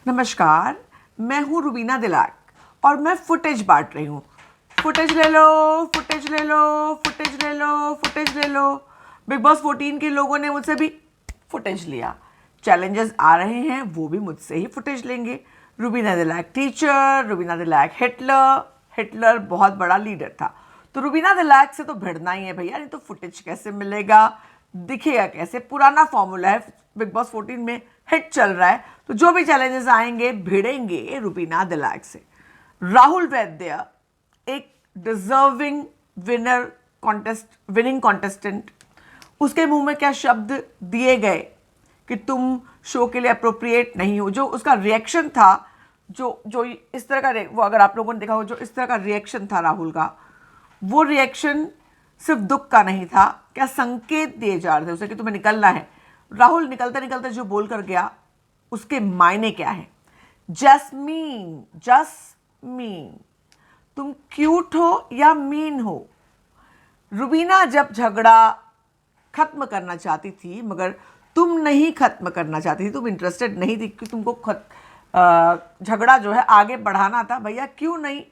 नमस्कार, मैं हूँ रुबीना दिलाक और मैं फुटेज बांट रही हूँ। फुटेज ले लो, फुटेज ले लो, फुटेज ले लो, फुटेज ले लो। बिग बॉस 14 के लोगों ने मुझसे भी फुटेज लिया। चैलेंजेस आ रहे हैं, वो भी मुझसे ही फुटेज लेंगे। Rubina Dilaik teacher, Rubina Dilaik Hitler, Hitler बहुत बड़ा लीडर था, तो रुबीना दिलाक से तो भिड़ना ही है भैया, नहीं तो फुटेज कैसे मिलेगा, दिखेगा कैसे। पुराना फॉर्मूला है, बिग बॉस 14 में हिट चल रहा है, तो जो भी चैलेंजेस आएंगे भिड़ेंगे रुबीना दिलाक से। राहुल वैद्य एक डिजर्विंग विनिंग कॉन्टेस्टेंट, उसके मुंह में क्या शब्द दिए गए कि तुम शो के लिए अप्रोप्रिएट नहीं हो। जो उसका रिएक्शन था, जो इस तरह का, वो अगर आप लोगों ने देखा हो, जो इस तरह का रिएक्शन था राहुल का, वो रिएक्शन सिर्फ दुख का नहीं था। क्या संकेत दिए जा रहे थे उसे कि तुम्हें निकलना है। राहुल निकलते निकलते जो बोल कर गया, उसके मायने क्या है। जैस्मीन, जस्मीन, तुम क्यूट हो या मीन हो। रुबीना जब झगड़ा खत्म करना चाहती थी, मगर तुम नहीं खत्म करना चाहती थी, तुम इंटरेस्टेड नहीं थी कि तुमको झगड़ा जो है आगे बढ़ाना था। भैया क्यों नहीं,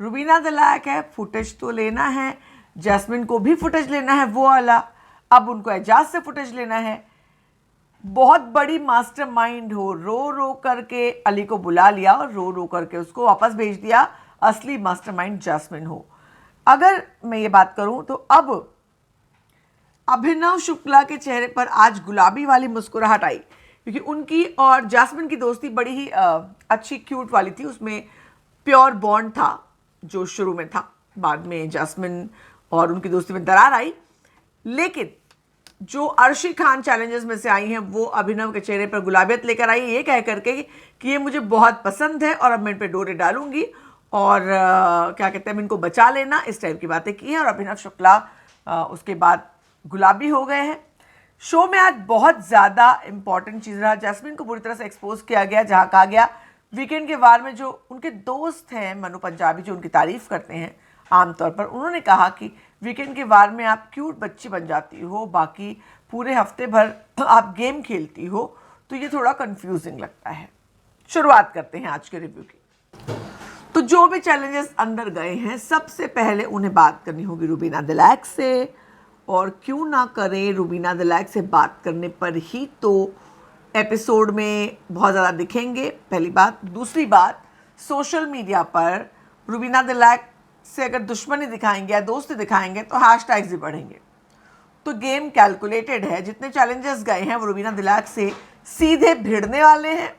रुबीना दिलाक है, फुटेज तो लेना है। जैस्मिन को भी फुटेज लेना है वो वाला, अब उनको एजाज से फुटेज लेना है। बहुत बड़ी मास्टरमाइंड हो, रो रो करके अली को बुला लिया और रो रो करके उसको वापस भेज दिया। असली मास्टरमाइंड जैस्मिन हो। अगर मैं ये बात करूं तो अब अभिनव शुक्ला के चेहरे पर आज गुलाबी वाली मुस्कुराहट आई, क्योंकि उनकी और जैस्मिन की दोस्ती बड़ी ही अच्छी क्यूट वाली थी। उसमें प्योर बॉन्ड था जो शुरू में था, बाद में जैस्मिन और उनकी दोस्ती में दरार आई। लेकिन जो अर्शी खान चैलेंजेस में से आई हैं, वो अभिनव के चेहरे पर गुलाबियत लेकर आई, ये कह करके कि ये मुझे बहुत पसंद है और अब मैं इन पर डोरे डालूंगी और क्या कहते हैं, इनको बचा लेना, इस टाइप की बातें की हैं। और अभिनव शुक्ला उसके बाद गुलाबी हो गए हैं। शो में आज बहुत ज़्यादा इंपॉर्टेंट चीज़ रहा, जैस्मिन को बुरी तरह से एक्सपोज किया गया, जहाँ कहा गया वीकेंड के वार में जो उनके दोस्त हैं मनु पंजाबी, जो उनकी तारीफ करते हैं आमतौर पर, उन्होंने कहा कि वीकेंड के वार में आप क्यूट बच्ची बन जाती हो, बाकी पूरे हफ्ते भर आप गेम खेलती हो, तो ये थोड़ा कंफ्यूजिंग लगता है। शुरुआत करते हैं आज के रिव्यू की। तो जो भी चैलेंजेस अंदर गए हैं, सबसे पहले उन्हें बात करनी होगी रुबीना दिलाक से, और क्यों ना करें, रुबीना दिलाक से बात करने पर ही तो एपिसोड में बहुत ज़्यादा दिखेंगे, पहली बात। दूसरी बात, सोशल मीडिया पर रुबीना दिलाक से अगर दुश्मनी दिखाएंगे या दोस्ती दिखाएंगे तो हैशटैग्स भी बढ़ेंगे। तो गेम कैलकुलेटेड है, जितने चैलेंजेस गए हैं वो रुबीना दिलाक से सीधे भिड़ने वाले हैं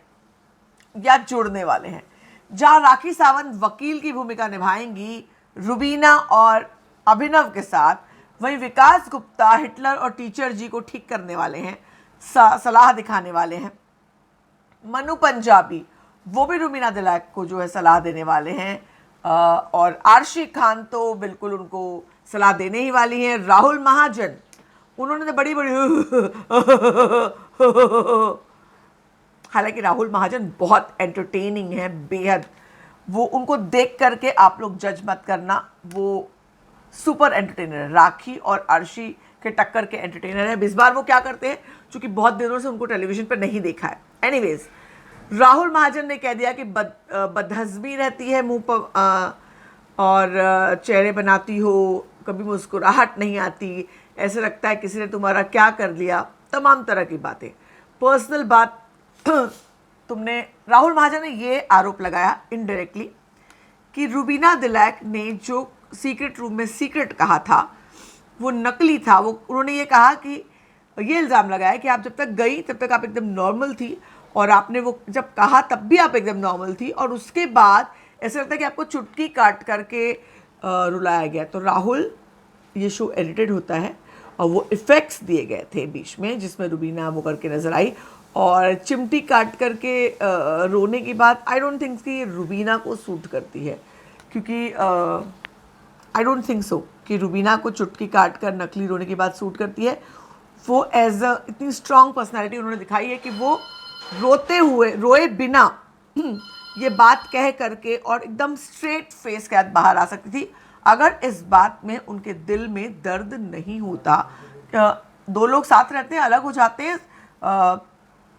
या जुड़ने वाले हैं। जहाँ राखी सावंत वकील की भूमिका निभाएंगी रुबीना और अभिनव के साथ, वहीं विकास गुप्ता हिटलर और टीचर जी को ठीक करने वाले हैं, सलाह दिखाने वाले हैं। मनु पंजाबी वो भी रुबीना दिलाक को जो है सलाह देने वाले हैं, और आर्शी खान तो बिल्कुल उनको सलाह देने ही वाली हैं। राहुल महाजन, उन्होंने तो बड़ी बड़ी हालांकि राहुल महाजन बहुत एंटरटेनिंग है, बेहद। वो उनको देख करके आप लोग जज मत करना, वो सुपर एंटरटेनर है। राखी और अर्शी के टक्कर के एंटरटेनर है। इस बार वो क्या करते हैं, क्योंकि बहुत दिनों से उनको टेलीविजन पर नहीं देखा है। एनीवेज, राहुल महाजन ने कह दिया कि बदहज़मी रहती है मुंह पर और चेहरे बनाती हो, कभी मुस्कुराहट नहीं आती, ऐसे लगता है किसी ने तुम्हारा क्या कर लिया, तमाम तरह की बातें। पर्सनल बात तुमने, राहुल महाजन ने ये आरोप लगाया इनडायरेक्टली कि रुबीना दिलाक ने जो सीक्रेट रूम में सीक्रेट कहा था वो नकली था। वो उन्होंने ये कहा कि ये इल्ज़ाम लगाया कि आप जब तक गई तब तक आप एकदम नॉर्मल थी, और आपने वो जब कहा तब भी आप एकदम नॉर्मल थी, और उसके बाद ऐसा लगता है कि आपको चुटकी काट करके रुलाया गया। तो राहुल, ये शो एडिटेड होता है और वो इफ़ेक्ट्स दिए गए थे बीच में, जिसमें रुबीना वो करके नज़र आई, और चिमटी काट करके रोने की बात आई डोंट थिंक कि रुबीना को सूट करती है, क्योंकि आई डोंट थिंक सो कि रुबीना को चुटकी काट कर नकली रोने की बात सूट करती है। वो एज अ इतनी स्ट्रॉन्ग पर्सनैलिटी उन्होंने दिखाई है कि वो रोते हुए, रोए बिना ये बात कह करके और एकदम स्ट्रेट फेस के साथ बाहर आ सकती थी, अगर इस बात में उनके दिल में दर्द नहीं होता। दो लोग साथ रहते हैं, अलग हो जाते हैं,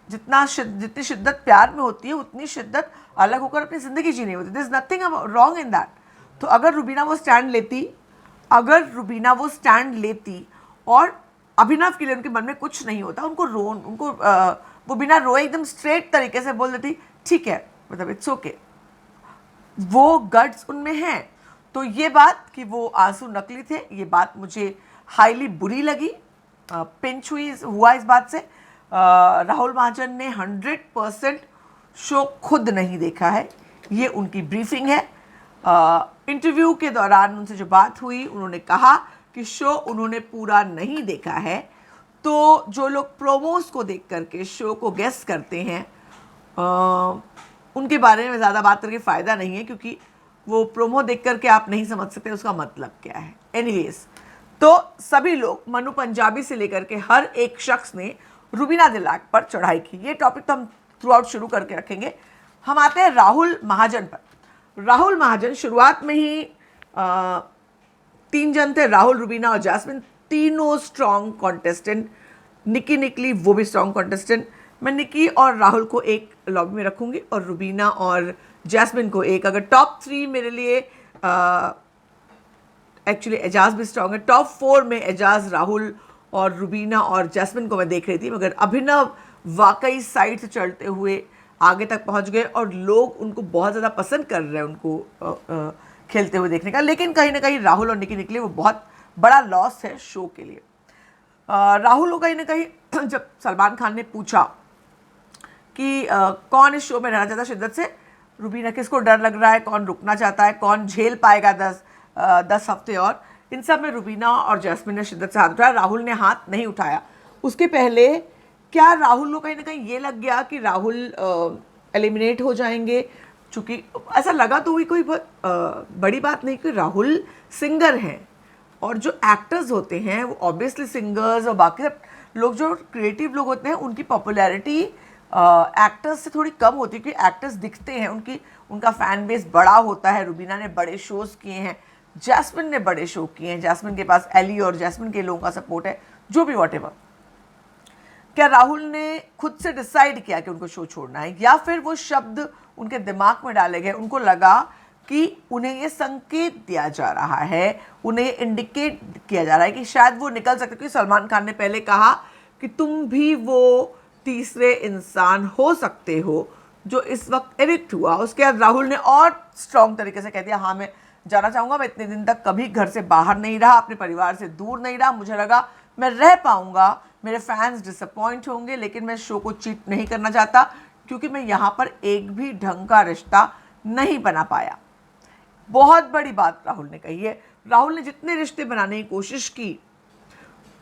जितनी शिद्दत प्यार में होती है उतनी शिद्दत अलग होकर अपनी ज़िंदगी जीनी होती है। This nothing wrong in that. तो अगर रुबीना वो स्टैंड लेती और अभिनव के लिए उनके मन में कुछ नहीं होता, वो बिना रोए एकदम स्ट्रेट तरीके से बोल देती ठीक है, मतलब इट्स ओके, वो गट्स उनमें हैं। तो ये बात कि वो आंसू नकली थे, ये बात मुझे हाईली बुरी लगी, पिंच हुआ इस बात से। राहुल महाजन ने 100% शो खुद नहीं देखा है, ये उनकी ब्रीफिंग है। इंटरव्यू के दौरान उनसे जो बात हुई, उन्होंने कहा कि शो उन्होंने पूरा नहीं देखा है। तो जो लोग प्रोमोस को देख करके शो को गेस करते हैं, उनके बारे में ज़्यादा बात करके फ़ायदा नहीं है, क्योंकि वो प्रोमो देख करके आप नहीं समझ सकते उसका मतलब क्या है। एनीवेज, तो सभी लोग, मनु पंजाबी से लेकर के हर एक शख्स ने रुबीना दिलाक पर चढ़ाई की। ये टॉपिक तो हम थ्रू आउट शुरू करके रखेंगे। हम आते हैं राहुल महाजन पर। राहुल महाजन शुरुआत में ही 3 जन थे, राहुल, रुबीना और जैस्मिन, तीनों स्ट्रॉन्ग कॉन्टेस्टेंट। निकी निकली, वो भी स्ट्रॉन्ग कॉन्टेस्टेंट। मैं निकी और राहुल को एक लॉबी में रखूंगी और रुबीना और जैस्मिन को एक। अगर टॉप 3 मेरे लिए एक्चुअली एजाज भी स्ट्रॉन्ग है। टॉप 4 में एजाज, राहुल और रुबीना और जैस्मिन को मैं देख रही थी, मगर अभिनव वाकई साइड से चलते हुए आगे तक पहुंच गए और लोग उनको बहुत ज़्यादा पसंद कर रहे हैं उनको खेलते हुए देखने का। लेकिन कहीं ना कहीं राहुल और निकी निकले, वो बहुत बड़ा लॉस है शो के लिए। राहुल को कहीं ना कहीं जब सलमान खान ने पूछा कि कौन इस शो में रहना चाहता शिद्दत से, रुबीना किसको डर लग रहा है, कौन रुकना चाहता है, कौन झेल पाएगा 10 हफ्ते और, इन सब में रुबीना और जैस्मिन ने शिद्दत से हाथ उठाया, राहुल ने हाथ नहीं उठाया। उसके पहले क्या राहुल को कहीं ना कहीं ये लग गया कि राहुल एलिमिनेट हो जाएंगे, चूँकि ऐसा लगा तो कोई बहुत बड़ी बात नहीं कि राहुल सिंगर हैं और जो एक्टर्स होते हैं वो ऑब्वियसली सिंगर्स और बाकी सब लोग जो क्रिएटिव लोग होते हैं उनकी पॉपुलैरिटी एक्टर्स से थोड़ी कम होती है, क्योंकि एक्टर्स दिखते हैं, उनका फैन बेस बड़ा होता है। रुबीना ने बड़े शोज़ किए हैं, जैस्मिन ने बड़े शो किए हैं, जैस्मिन के पास एली और जैस्मिन के लोगों का सपोर्ट है, जो भी वॉटेवर। क्या राहुल ने खुद से डिसाइड किया कि उनको शो छोड़ना है, या फिर वो शब्द उनके दिमाग में डाले गए, उनको लगा कि उन्हें ये संकेत दिया जा रहा है, उन्हें इंडिकेट किया जा रहा है कि शायद वो निकल सकते, क्योंकि सलमान खान ने पहले कहा कि तुम भी वो तीसरे इंसान हो सकते हो जो इस वक्त एविक्ट हुआ। उसके बाद राहुल ने और स्ट्रॉन्ग तरीके से कह दिया, हाँ मैं जाना चाहूँगा, मैं इतने दिन तक कभी घर से बाहर नहीं रहा, अपने परिवार से दूर नहीं रहा, मुझे लगा मैं रह पाऊँगा, मेरे फैंस डिसअपॉइंट होंगे, लेकिन मैं शो को चीट नहीं करना चाहता, क्योंकि मैं यहाँ पर एक भी ढंग का रिश्ता नहीं बना पाया। बहुत बड़ी बात राहुल ने कही है। राहुल ने जितने रिश्ते बनाने की कोशिश की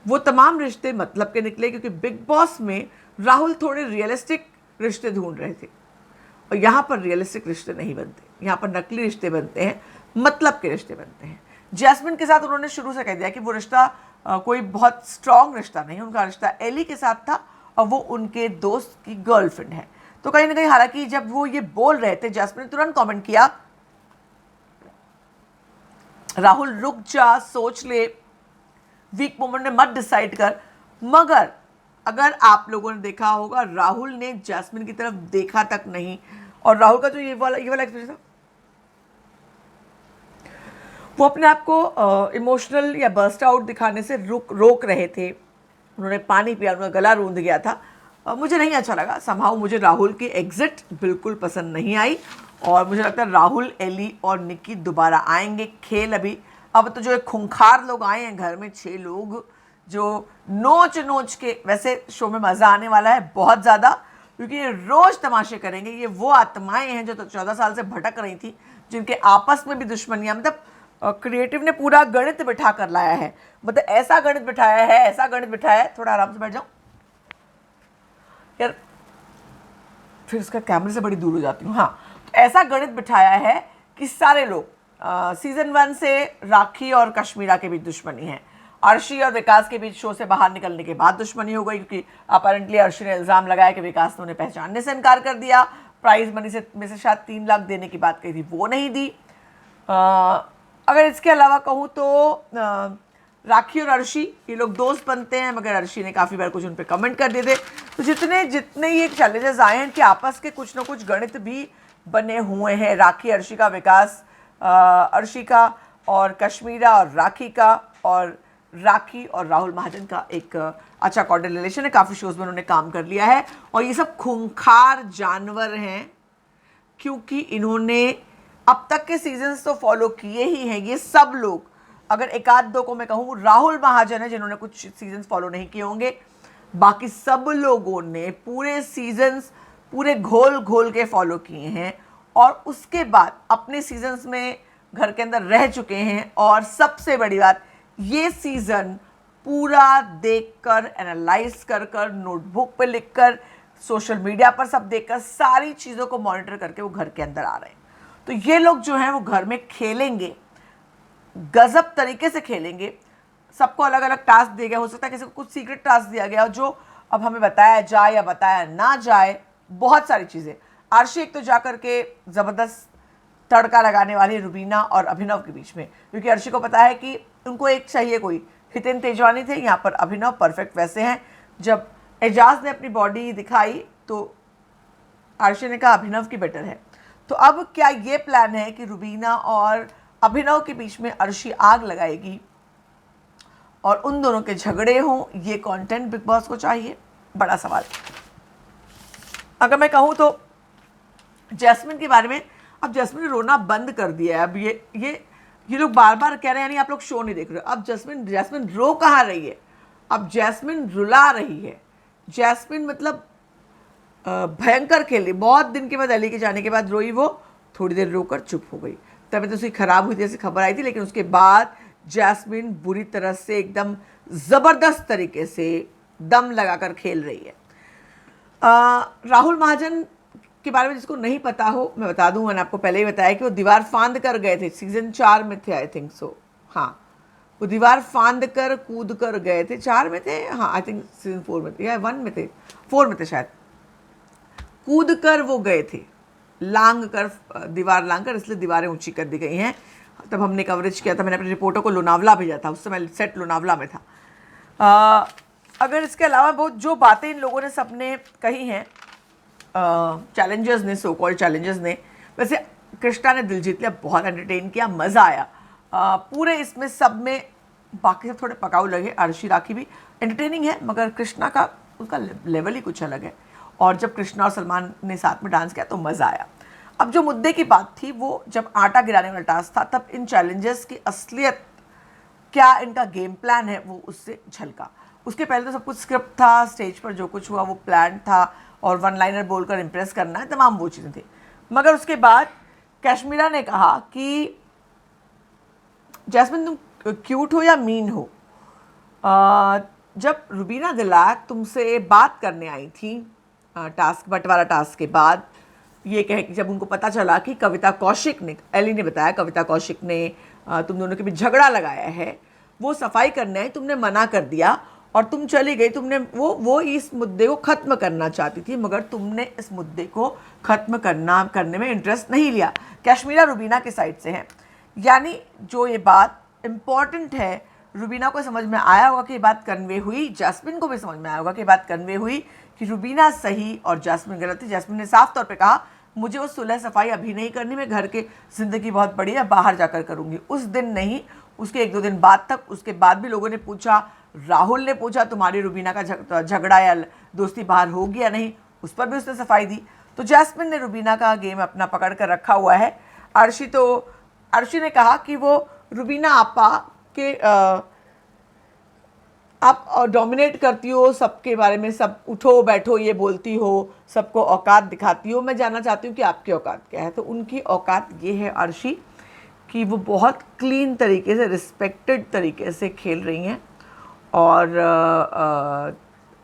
वो तमाम रिश्ते मतलब के निकले, क्योंकि बिग बॉस में राहुल थोड़े रियलिस्टिक रिश्ते ढूंढ रहे थे और यहाँ पर रियलिस्टिक रिश्ते नहीं बनते, यहाँ पर नकली रिश्ते बनते हैं, मतलब के रिश्ते बनते हैं। जैस्मिन के साथ उन्होंने शुरू से कह दिया कि वो रिश्ता कोई बहुत स्ट्रॉन्ग रिश्ता नहीं, उनका रिश्ता एली के साथ था और वो उनके दोस्त की गर्लफ्रेंड है। तो कहीं ना कहीं, हालांकि जब वो ये बोल रहे थे, जैस्मिन ने तुरंत कमेंट किया, राहुल रुक जा, सोच ले, वीक मोमेंट में मत डिसाइड कर। मगर अगर आप लोगों ने देखा होगा, राहुल ने जैस्मिन की तरफ देखा तक नहीं, और राहुल का जो ये वाला एक्सप्रेशन था, वो अपने आप को इमोशनल या बर्स्ट आउट दिखाने से रोक रहे थे। उन्होंने पानी पिया, उनका गला रूंध गया था। मुझे नहीं अच्छा लगा, समहाउ मुझे राहुल की एग्जिट बिल्कुल पसंद नहीं आई, और मुझे लगता है राहुल, एली और निकी दोबारा आएंगे। खेल अभी अब तो जो एक खूंखार लोग आए हैं घर में, 6 लोग जो नोच के, वैसे शो में मज़ा आने वाला है बहुत ज़्यादा, क्योंकि ये रोज़ तमाशे करेंगे। ये वो आत्माएं हैं जो तो 14 साल से भटक रही थी, जिनके आपस में भी दुश्मनियाँ, मतलब क्रिएटिव ने पूरा गणित बिठा कर लाया है, मतलब ऐसा गणित बिठाया है, ऐसा गणित बिठाया है। थोड़ा आराम से बैठ जाओ यार, फिर उसका कैमरे से बड़ी दूर हो जाती हूँ। हाँ, तो ऐसा गणित बिठाया है कि सारे लोग सीजन 1 से राखी और कश्मीरा के बीच दुश्मनी है, अर्शी और विकास के बीच शो से बाहर निकलने के बाद दुश्मनी हो गई, क्योंकि अपेरेंटली अर्शी ने इल्ज़ाम लगाया कि विकास ने उन्हें पहचानने से इनकार कर दिया, प्राइज मनी में से शायद 3 लाख देने की बात कही थी, वो नहीं दी। अगर इसके अलावा कहूँ तो राखी और अर्शी, ये लोग दोस्त बनते हैं, मगर अर्शी ने काफ़ी बार कुछ उन पर कमेंट कर दिए थे, तो जितने जितने ये चैलेंजेस आए हैं कि आपस के कुछ ना कुछ गणित भी बने हुए हैं। राखी अर्शी का विकास, अर्शी का और कश्मीरा और राखी का, और राखी और राहुल महाजन का एक अच्छा कॉर्डिनेट रिलेशन है। काफ़ी शोज़ में उन्होंने काम कर लिया है और ये सब खूंखार जानवर हैं क्योंकि इन्होंने अब तक के सीजन्स तो फॉलो किए ही हैं। ये सब लोग, अगर एक आध दो को मैं कहूँ, राहुल महाजन है जिन्होंने कुछ सीजन्स फॉलो नहीं किए होंगे, बाकी सब लोगों ने पूरे सीजन्स पूरे घोल घोल के फॉलो किए हैं और उसके बाद अपने सीजन्स में घर के अंदर रह चुके हैं। और सबसे बड़ी बात, ये सीज़न पूरा देखकर, एनालाइज कर कर, नोटबुक पे लिखकर, सोशल मीडिया पर सब देखकर, सारी चीज़ों को मॉनिटर करके वो घर के अंदर आ रहे हैं। तो ये लोग जो हैं वो घर में खेलेंगे, गजब तरीके से खेलेंगे। सबको अलग अलग टास्क दिया गया, हो सकता है किसी को कुछ सीक्रेट टास्क दिया गया जो अब हमें बताया जाए या बताया ना जाए, बहुत सारी चीज़ें। आरशी एक तो जा करके ज़बरदस्त तड़का लगाने वाली रुबीना और अभिनव के बीच में, क्योंकि अर्शी को पता है कि उनको एक चाहिए कोई। हितेन तेजवानी थे, यहाँ पर अभिनव परफेक्ट वैसे हैं। जब एजाज ने अपनी बॉडी दिखाई तो आरशी ने कहा अभिनव की बेटर है। तो अब क्या ये प्लान है कि रुबीना और अभिनव के बीच में अर्शी आग लगाएगी और उन दोनों के झगड़े हों? ये कंटेंट बिग बॉस को चाहिए, बड़ा सवाल। अगर मैं कहूँ तो जैस्मिन के बारे में, अब जैस्मिन ने रोना बंद कर दिया है। अब ये लोग बार बार कह रहे हैं यानी आप लोग शो नहीं देख रहे हो। अब जैस्मिन रो कहाँ रही है, अब जैस्मिन रुला रही है। जैस्मिन मतलब भयंकर खेली, बहुत दिन के बाद अली के जाने के बाद रोई वो, थोड़ी देर रोकर चुप हो गई। तबीयत उसकी खराब हुई जैसे खबर आई थी, लेकिन उसके बाद जैस्मिन बुरी तरह से एकदम ज़बरदस्त तरीके से दम लगाकर खेल रही है। राहुल महाजन के बारे में जिसको नहीं पता हो मैं बता दूं, मैंने आपको पहले ही बताया कि वो दीवार फांद कर गए थे, सीजन 4 में थे आई थिंक सो। हाँ, वो दीवार फांद कर कूद कर गए थे, 4 में थे, हाँ आई थिंक सीजन 4 में थे या 1 में थे, 4 में थे शायद। कूद कर वो गए थे, लांग कर, दीवार लांग कर, इसलिए दीवारें ऊंची कर दी गई हैं। तब हमने कवरेज किया था, मैंने अपने रिपोर्टर को लोनावला भेजा था, उस समय सेट लोनावला में था। अगर इसके अलावा बहुत जो बातें इन लोगों ने सबने कही हैं, चैलेंजर्स ने, सो कॉल्ड चैलेंजर्स ने, वैसे कृष्णा ने दिल जीत लिया, बहुत एंटरटेन किया, मज़ा आया पूरे इसमें सब में। बाकी सब थोड़े पकाऊ लगे, अर्शी राखी भी एंटरटेनिंग है, मगर कृष्णा का उसका लेवल ही कुछ अलग है। और जब कृष्णा और सलमान ने साथ में डांस किया तो मज़ा आया। अब जो मुद्दे की बात थी वो जब आटा गिराने वाला टास्क था, तब इन चैलेंजर्स की असलियत क्या, इनका गेम प्लान है, वो उससे झलका। उसके पहले तो सब कुछ स्क्रिप्ट था, स्टेज पर जो कुछ हुआ वो प्लान था और वन लाइनर बोलकर इम्प्रेस करना है, तमाम वो चीज़ें थी। मगर उसके बाद कश्मीरा ने कहा कि जैस्मिन तुम क्यूट हो या मीन हो। जब रुबीना दिलाक तुमसे बात करने आई थी टास्क, बंटवारा टास्क के बाद, ये कहे कि जब उनको पता चला कि कविता कौशिक ने, एली ने बताया कविता कौशिक ने तुम दोनों के बीच झगड़ा लगाया है, वो सफाई करने आई, तुमने मना कर दिया और तुम चली गई। तुमने वो इस मुद्दे को ख़त्म करना चाहती थी, मगर तुमने इस मुद्दे को ख़त्म करने में इंटरेस्ट नहीं लिया। कश्मीरा रुबीना के साइड से हैं, यानी जो ये बात इम्पॉर्टेंट है, रुबीना को समझ में आया होगा कि ये बात कन्वे हुई, जैस्मिन को भी समझ में आया होगा कि ये बात कन्वे हुई कि रुबीना सही और जैस्मिन गलत थी। जैस्मिन ने साफ तौर पे कहा मुझे वो सुलह सफाई अभी नहीं करनी, मैं घर की ज़िंदगी बहुत बड़ी है, बाहर जाकर करूँगी। उस दिन नहीं, उसके 1-2 दिन बाद तक, उसके बाद भी लोगों ने पूछा, राहुल ने पूछा तुम्हारी रुबीना का झगड़ा या दोस्ती बाहर होगी या नहीं, उस पर भी उसने सफाई दी। तो जैस्मिन ने रुबीना का गेम अपना पकड़ कर रखा हुआ है। अर्शी ने कहा कि वो रुबीना आपा के आप डोमिनेट करती हो सबके बारे में, सब उठो बैठो ये बोलती हो, सबको औकात दिखाती हो, मैं जानना चाहती हूँ कि आपकी औकात क्या है। तो उनकी औकात ये है अर्शी कि वो बहुत क्लीन तरीके से, रिस्पेक्टेड तरीके से खेल रही हैं और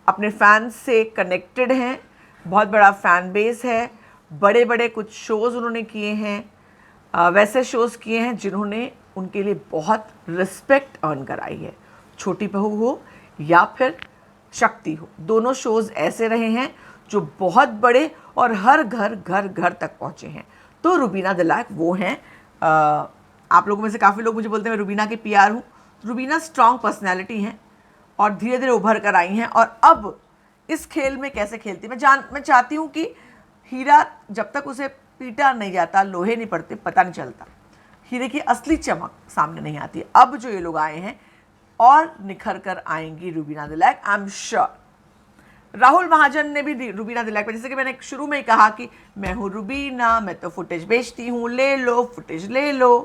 अपने फैंस से कनेक्टेड हैं, बहुत बड़ा फ़ैन बेस है, बड़े बड़े कुछ शोज़ उन्होंने किए हैं, वैसे शोज़ किए हैं जिन्होंने उनके लिए बहुत रिस्पेक्ट अर्न कराई है। छोटी बहू हो या फिर शक्ति हो, दोनों शोज़ ऐसे रहे हैं जो बहुत बड़े और हर घर तक पहुँचे हैं। तो रुबीना दिलाक वो हैं। आप लोगों में से काफ़ी लोग मुझे बोलते हैं मैं रुबीना की PR हूँ। रुबीना स्ट्रॉन्ग पर्सनैलिटी हैं और धीरे धीरे उभर कर आई हैं और अब इस खेल में कैसे खेलती है। मैं चाहती हूँ कि हीरा जब तक उसे पीटा नहीं जाता, लोहे नहीं पड़ते, पता नहीं चलता, हीरे की असली चमक सामने नहीं आती। अब जो ये लोग आए हैं और निखर कर आएंगी Rubina Dilaik, I am sure. Rahul महाजन ने भी रुबीना दिलैक पर, जैसे कि मैंने शुरू में ही कहा कि मैं हूँ रुबीना, मैं तो फुटेज बेचती हूँ, ले लो फुटेज ले लो,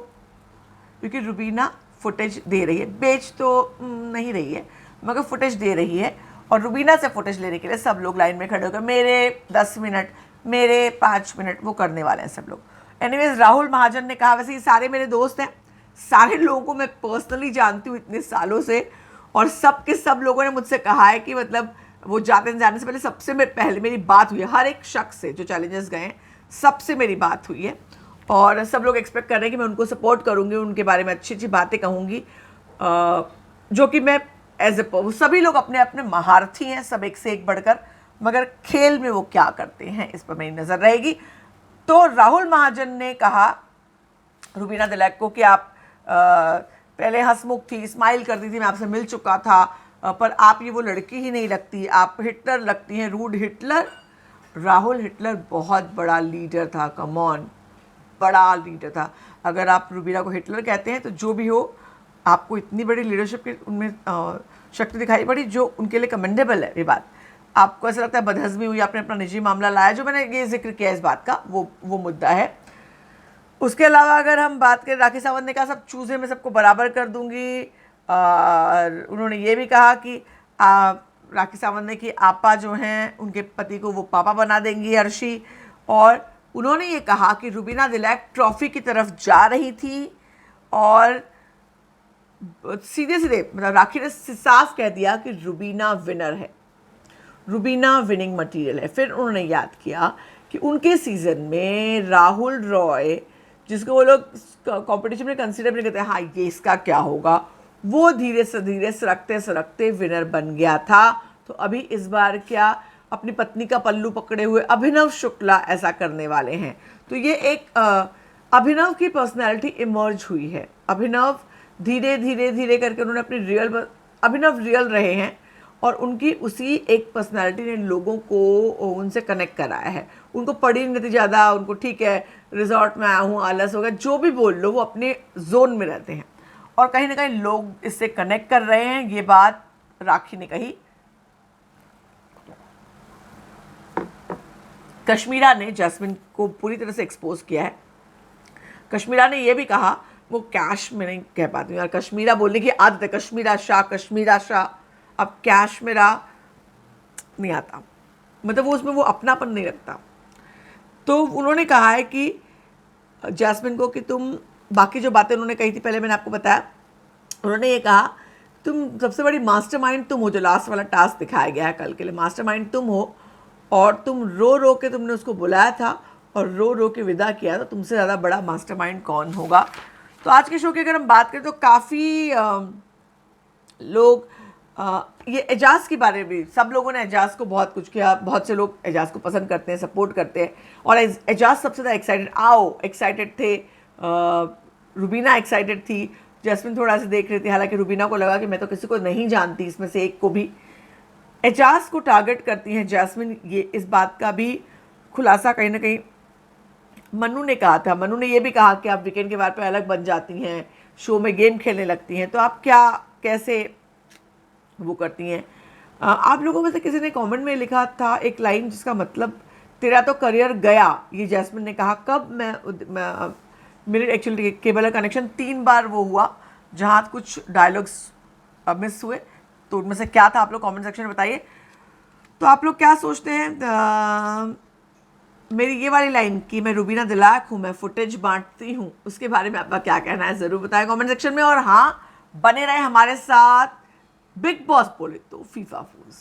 क्योंकि रुबीना फुटेज दे रही है, बेच तो नहीं रही है मगर फुटेज दे रही है। और रुबीना से फुटेज लेने के लिए सब लोग लाइन में खड़े होकर मेरे 10 मिनट, मेरे 5 मिनट, वो करने वाले हैं सब लोग। एनीवेज, राहुल महाजन ने कहा, वैसे ये सारे मेरे दोस्त हैं, सारे लोगों को मैं पर्सनली जानती हूँ इतने सालों से, और सब के सब लोगों ने मुझसे कहा है कि मतलब वो जाने से पहले सबसे पहले मेरी बात हुई है। हर एक शख्स से जो चैलेंजेस गए हैं सबसे मेरी बात हुई है, और सब लोग एक्सपेक्ट कर रहे हैं कि मैं उनको सपोर्ट करूँगी, उनके बारे में अच्छी अच्छी बातें कहूँगी, जो कि मैं एज ए, सभी लोग अपने अपने महारथी हैं, सब एक से एक बढ़कर, मगर खेल में वो क्या करते हैं इस पर मेरी नज़र रहेगी। तो राहुल महाजन ने कहा रुबीना दिलैक को कि आप पहले हंसमुख थी, स्माइल करती थी, मैं आपसे मिल चुका था, पर आप ये वो लड़की ही नहीं लगती, आप हिटलर लगती हैं, रूड हिटलर। राहुल हिटलर बहुत बड़ा लीडर था, कम ऑन, बड़ा लीडर था। अगर आप रुबीना को हिटलर कहते हैं तो जो भी हो, आपको इतनी बड़ी लीडरशिप की उनमें शक्ति दिखाई पड़ी जो उनके लिए कमेंडेबल है। ये बात आपको ऐसा लगता है बदहज़मी हुई, आपने अपना निजी मामला लाया, जो मैंने ये जिक्र किया इस बात का, वो मुद्दा है। उसके अलावा अगर हम बात करें, राखी सावंत ने कहा सब चूज़े में सबको बराबर कर दूंगी, और उन्होंने ये भी कहा कि राखी सावंत ने कि आपा जो हैं उनके पति को वो पापा बना देंगी, अर्शी। और उन्होंने ये कहा कि रुबीना दिलैक ट्रॉफी की तरफ जा रही थी, और सीधे सीधे मतलब राखी ने साफ कह दिया कि रुबीना विनर है, रुबीना विनिंग मटेरियल है। फिर उन्होंने याद किया कि उनके सीज़न में राहुल रॉय, जिसको वो लोग कंपटीशन में कंसीडर नहीं करते, हाँ ये इसका क्या होगा, वो धीरे से सरकते विनर बन गया था। तो अभी इस बार क्या अपनी पत्नी का पल्लू पकड़े हुए अभिनव शुक्ला ऐसा करने वाले हैं। तो ये एक अभिनव की पर्सनैलिटी इमर्ज हुई है। अभिनव धीरे करके उन्होंने अपनी अभिनव रियल रहे हैं, और उनकी उसी एक पर्सनालिटी ने लोगों को उनसे कनेक्ट कराया है। उनको पढ़ी नहीं थी ज़्यादा, उनको ठीक है रिजॉर्ट में आया हूँ, आलस हो गया, जो भी बोल लो, वो अपने जोन में रहते हैं, और कहीं ना कहीं लोग इससे कनेक्ट कर रहे हैं। ये बात राखी ने कही। कश्मीरा ने जैस्मिन को पूरी तरह से एक्सपोज किया है। कश्मीरा ने यह भी कहा, वो कैश में नहीं कह पाती हूँ यार, कश्मीरा बोलने की आदत है, कश्मीरा शाह, अब कैश मेरा नहीं आता, मतलब वो उसमें वो अपनापन नहीं रखता। तो उन्होंने कहा है कि जैस्मिन को कि तुम, बाकी जो बातें उन्होंने कही थी पहले मैंने आपको बताया, उन्होंने ये कहा तुम सबसे बड़ी मास्टरमाइंड तुम हो, जो लास्ट वाला टास्क दिखाया गया है कल के लिए, मास्टरमाइंड तुम हो, और तुम रो के तुमने उसको बुलाया था और रो के विदा किया, तो तुमसे ज़्यादा बड़ा मास्टरमाइंड कौन होगा। तो आज के शो की अगर हम बात करें तो काफ़ी लोग ये एजाज के बारे में, सब लोगों ने एजाज को बहुत कुछ किया, बहुत से लोग एजाज को पसंद करते हैं, सपोर्ट करते हैं, और एजाज सबसे ज़्यादा एक्साइटेड थे, रुबीना एक्साइटेड थी, जैस्मिन थोड़ा सा देख रही थी, हालांकि रुबीना को लगा कि मैं तो किसी को नहीं जानती इसमें से एक को भी। एजाज को टारगेट करती हैं जैस्मिन, ये इस बात का भी खुलासा कहीं ना कहीं मन्नू ने कहा था। मन्नू ने यह भी कहा कि आप वीकेंड के बाद पे अलग बन जाती हैं, शो में गेम खेलने लगती हैं, तो आप क्या कैसे वो करती हैं। आप लोगों में से किसी ने कमेंट में लिखा था एक लाइन जिसका मतलब तेरा तो करियर गया, ये जैस्मिन ने कहा। कब मैं मेरे एक्चुअली केबल का कनेक्शन 3 बार वो हुआ जहाँ कुछ डायलॉग्स मिस हुए, तो उनमें से क्या था आप लोग कमेंट सेक्शन में बताइए। तो आप लोग क्या सोचते हैं मेरी ये वाली लाइन कि मैं रुबीना दिलैक हूँ, मैं फुटेज बांटती हूँ, उसके बारे में आपका क्या कहना है ज़रूर बताएं कमेंट सेक्शन में। और हाँ, बने रहे हमारे साथ, बिग बॉस बोले तो फीफा फूल्स।